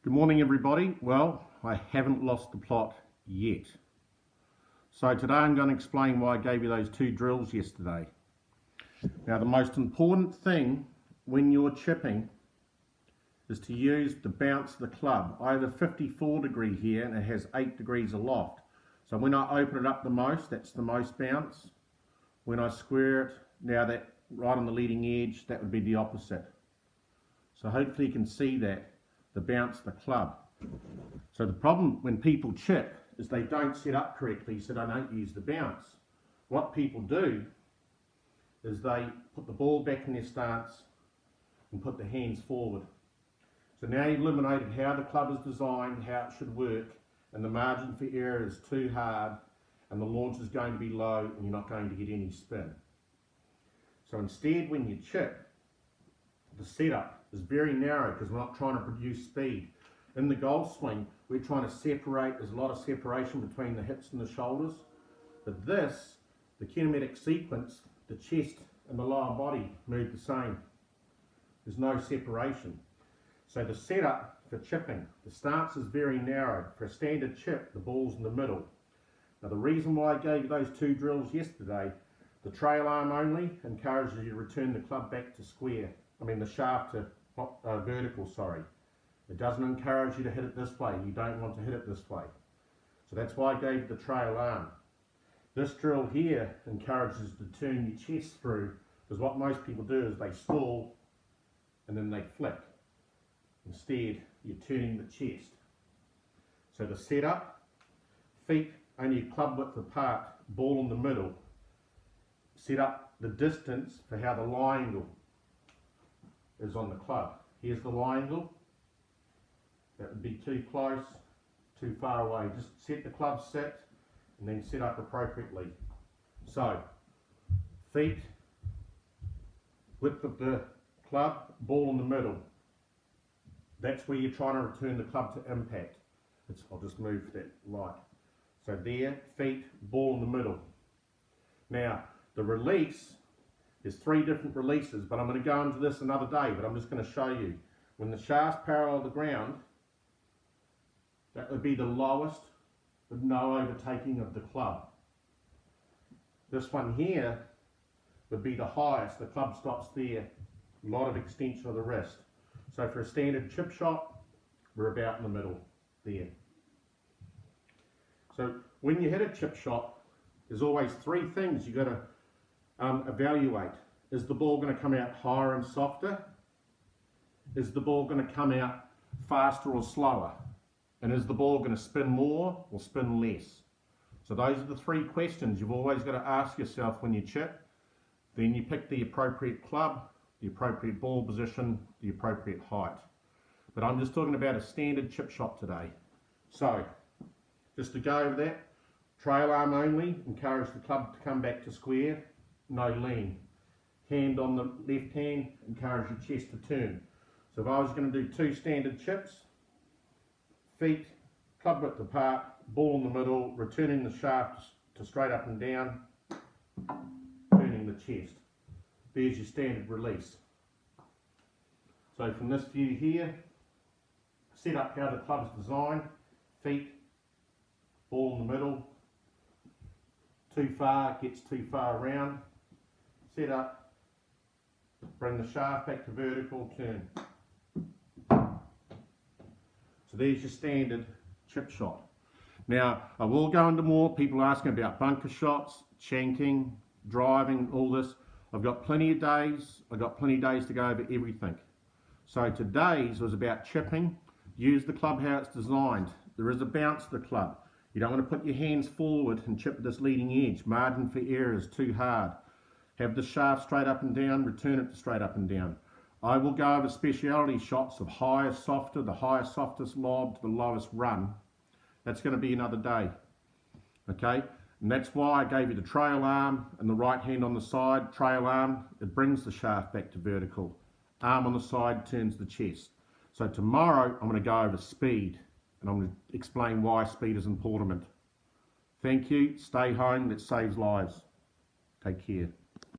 Good morning everybody. Well, I haven't lost the plot yet. So today I'm going to explain why I gave you those two drills yesterday. Now the most important thing when you're chipping is to use the bounce of the club. I have a 54 degree here and it has 8 degrees aloft. So when I open it up the most, that's the most bounce. When I square it, now that right on the leading edge, that would be the opposite. So hopefully you can see that. The bounce of the club. So the problem when people chip is they don't set up correctly, so they don't use the bounce. What people do is they put the ball back in their stance and put the hands forward. So now you've eliminated how the club is designed, how it should work, and the margin for error is too hard, and the launch is going to be low, and you're not going to get any spin. So instead, when you chip, the setup is very narrow because we're not trying to produce speed. In the golf swing, we're trying to separate, there's a lot of separation between the hips and the shoulders. But this, the kinematic sequence, the chest and the lower body move the same. There's no separation. So the setup for chipping, the stance is very narrow. For a standard chip, the ball's in the middle. Now the reason why I gave you those two drills yesterday, the trail arm only encourages you to return the club back to square. The shaft to vertical, sorry. It doesn't encourage you to hit it this way. You don't want to hit it this way. So that's why I gave you the trail arm. This drill here encourages you to turn your chest through, because what most people do is they stall and then they flick. Instead, you're turning the chest. So the setup, feet only a club width apart, ball in the middle. Set up the distance for how the lie angle is on the club. Here's the lie angle. That would be too close, too far away. Just set the club sit and then set up appropriately. So, feet, width of the club, ball in the middle. That's where you're trying to return the club to impact. I'll just move that light. So there, feet, ball in the middle. Now, the release, there's 3 different releases, but I'm going to go into this another day, but I'm just going to show you. When the shaft's parallel to the ground, that would be the lowest with no overtaking of the club. This one here would be the highest. The club stops there, a lot of extension of the wrist. So for a standard chip shot, we're about in the middle there. So when you hit a chip shot, there's always 3 things you've got to evaluate. Is the ball going to come out higher and softer? Is the ball going to come out faster or slower? And is the ball going to spin more or spin less? So those are the 3 questions you've always got to ask yourself when you chip. Then you pick the appropriate club, the appropriate ball position, the appropriate height. But I'm just talking about a standard chip shot today. So, just to go over that, trail arm only, encourage the club to come back to square. No lean. Hand on the left hand, encourage your chest to turn. So if I was going to do 2 standard chips, feet, club width apart, ball in the middle, returning the shaft to straight up and down, turning the chest. There's your standard release. So from this view here, set up how the club's designed, feet, ball in the middle, too far, gets too far around. Set up, bring the shaft back to vertical, turn. So there's your standard chip shot. Now, I will go into more. People asking about bunker shots, shanking, driving, all this. I've got plenty of days. I've got plenty of days to go over everything. So today's was about chipping. Use the club how it's designed. There is a bounce to the club. You don't want to put your hands forward and chip at this leading edge. Margin for error is too hard. Have the shaft straight up and down, return it to straight up and down. I will go over speciality shots of highest softer, the highest softest lob to the lowest run. That's going to be another day. Okay? And that's why I gave you the trail arm and the right hand on the side. Trail arm, it brings the shaft back to vertical. Arm on the side turns the chest. So tomorrow I'm going to go over speed and I'm going to explain why speed is important. Thank you. Stay home. That saves lives. Take care.